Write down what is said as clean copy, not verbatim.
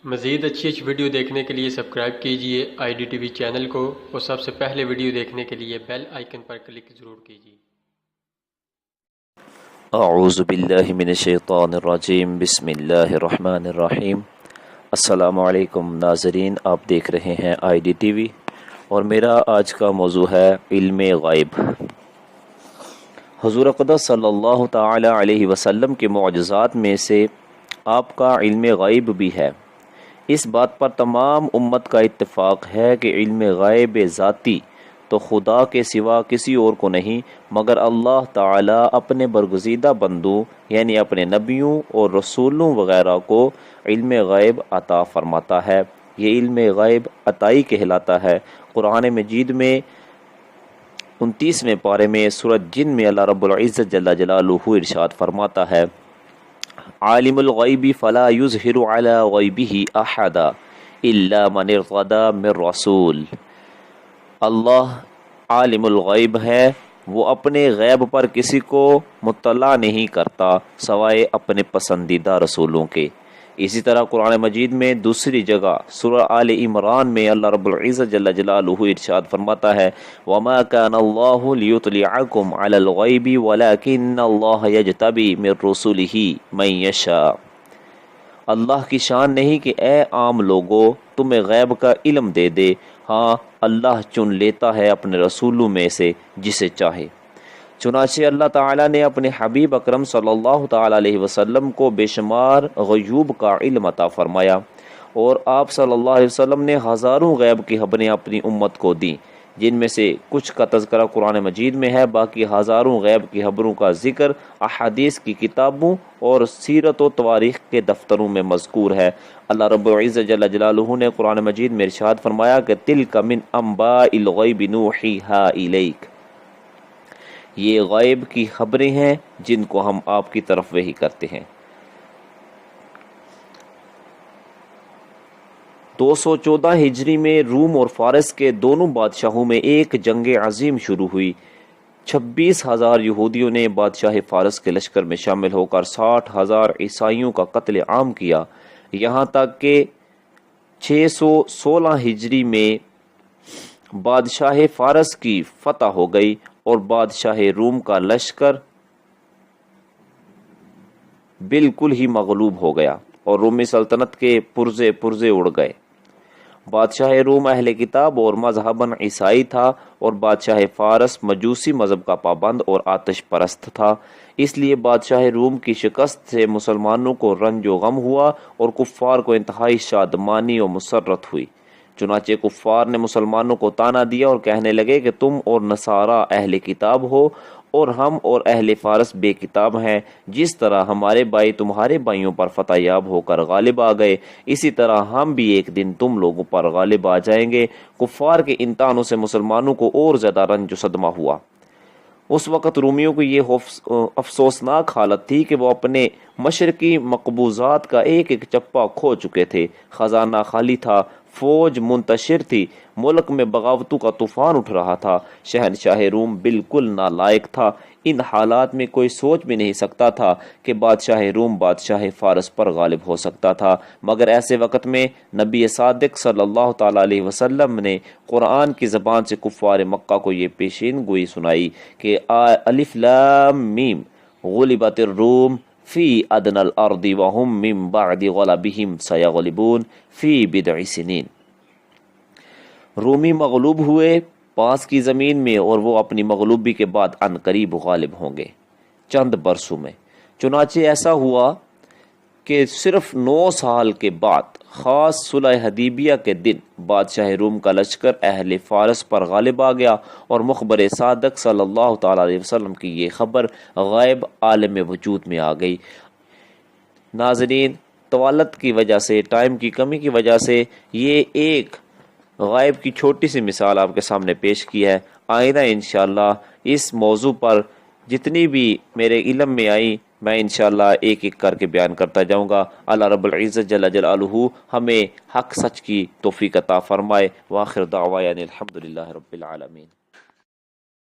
مزید اچھی ویڈیو دیکھنے کے لیے سبسکرائب کیجیے IDTV چینل کو، اور سب سے پہلے ویڈیو دیکھنے کے لیے بیل آئیکن پر کلک ضرور کیجیے۔ اعوذ باللہ من الشیطان الرجیم، بسم اللہ الرحمن الرحیم۔ السلام علیکم ناظرین، آپ دیکھ رہے ہیں IDTV اور میرا آج کا موضوع ہے علم غیب۔ حضور اقدس صلی اللہ تعالی علیہ وسلم کے معجزات میں سے آپ کا علم غیب بھی ہے۔ اس بات پر تمام امت کا اتفاق ہے کہ علم غیب ذاتی تو خدا کے سوا کسی اور کو نہیں، مگر اللہ تعالی اپنے برگزیدہ بندوں یعنی اپنے نبیوں اور رسولوں وغیرہ کو علم غیب عطا فرماتا ہے۔ یہ علم غیب عطائی کہلاتا ہے۔ قرآن مجید میں 29ویں پارے میں سورۃ جن میں اللہ رب العزت جل جلالہ ارشاد فرماتا ہے، عالم الغیب فلا یظہر علی غیبہ احدا الا من ارتضی من رسول۔ اللہ عالم الغیب ہے، وہ اپنے غیب پر کسی کو مطلع نہیں کرتا سوائے اپنے پسندیدہ رسولوں کے۔ اسی طرح قرآن مجید میں دوسری جگہ سورہ آل عمران میں اللہ رب العزت جل جلالہ ارشاد فرماتا ہے، وَمَا كَانَ اللَّهُ لِيُطْلِعَكُمْ عَلَى الْغَيْبِ وَلَكِنَّ اللَّهَ يَجْتَبِي مِن رُّسُلِهِ مَن يَشَاءُ۔ اللہ کی شان نہیں کہ اے عام لوگو تمہیں غیب کا علم دے دے، ہاں اللہ چن لیتا ہے اپنے رسولوں میں سے جسے چاہے۔ چنانچہ اللہ تعالیٰ نے اپنے حبیب اکرم صلی اللہ تعالیٰ علیہ وسلم کو بے شمار غیوب کا علم عطا فرمایا، اور آپ صلی اللہ علیہ وسلم نے ہزاروں غیب کی خبریں اپنی امت کو دیں، جن میں سے کچھ کا تذکرہ قرآن مجید میں ہے، باقی ہزاروں غیب کی خبروں کا ذکر احادیث کی کتابوں اور سیرت و تواریخ کے دفتروں میں مذکور ہے۔ اللہ رب العزت جل جلالہ نے قرآن مجید میں ارشاد فرمایا کہ تلک من انباء الغیب نوحیہا الیک، یہ غیب کی خبریں ہیں جن کو ہم آپ کی طرف وحی کرتے ہیں۔ 214 ہجری میں روم اور فارس کے دونوں بادشاہوں میں ایک جنگ عظیم شروع ہوئی۔ 26,000 یہودیوں نے بادشاہ فارس کے لشکر میں شامل ہو کر 60,000 عیسائیوں کا قتل عام کیا، یہاں تک کہ 616 ہجری میں بادشاہ فارس کی فتح ہو گئی اور بادشاہ روم کا لشکر بالکل ہی مغلوب ہو گیا اور رومی سلطنت کے پرزے اڑ گئے۔ بادشاہ روم اہل کتاب اور مذہباً عیسائی تھا، اور بادشاہ فارس مجوسی مذہب کا پابند اور آتش پرست تھا۔ اس لیے بادشاہ روم کی شکست سے مسلمانوں کو رنج و غم ہوا اور کفار کو انتہائی شادمانی و مسرت ہوئی۔ چنانچہ کفار نے مسلمانوں کو طعنہ دیا اور کہنے لگے کہ تم اور نصارہ اہل کتاب ہو اور ہم اور اہل فارس بے کتاب ہیں۔ جس طرح ہمارے بھائی تمہارے بھائیوں پر فتح یاب ہو کر غالب آ گئے، اسی طرح ہم بھی ایک دن تم لوگوں پر غالب آ جائیں گے۔ کفار کے ان طعنوں سے مسلمانوں کو اور زیادہ رنج و صدمہ ہوا۔ اس وقت رومیوں کو یہ افسوسناک حالت تھی کہ وہ اپنے مشرقی مقبوضات کا ایک ایک چپا کھو چکے تھے، خزانہ خالی تھا، فوج منتشر تھی، ملک میں بغاوتوں کا طوفان اٹھ رہا تھا، شہنشاہ روم بالکل نالائق تھا۔ ان حالات میں کوئی سوچ بھی نہیں سکتا تھا کہ بادشاہ روم بادشاہ فارس پر غالب ہو سکتا تھا، مگر ایسے وقت میں نبی صادق صلی اللہ تعالی علیہ وسلم نے قرآن کی زبان سے کفار مکہ کو یہ پیشین گوئی سنائی کہ الف لام میم غلبت الروم فی ادنی الارض وهم من بعد غلبهم سیغلبون فی بضع سنین۔ رومی مغلوب ہوئے پاس کی زمین میں، اور وہ اپنی مغلوبی کے بعد عنقریب غالب ہوں گے چند برسوں میں۔ چنانچہ ایسا ہوا کہ صرف 9 سال کے بعد خاص صلح حدیبیہ کے دن بادشاہ روم کا لشکر اہل فارس پر غالب آ گیا، اور مخبر صادق صلی اللہ تعالی علیہ وسلم کی یہ خبر غیب عالم وجود میں آ گئی۔ ناظرین، طوالت کی وجہ سے، ٹائم کی کمی کی وجہ سے یہ ایک غیب کی چھوٹی سی مثال آپ کے سامنے پیش کی ہے۔ آئندہ انشاءاللہ اس موضوع پر جتنی بھی میرے علم میں آئی میں انشاءاللہ ایک ایک کر کے بیان کرتا جاؤں گا۔ اللہ رب العزت جل جلالہ ہمیں حق سچ کی توفیق عطا فرمائے۔ وآخر دعوانا الحمدللہ رب العالمین۔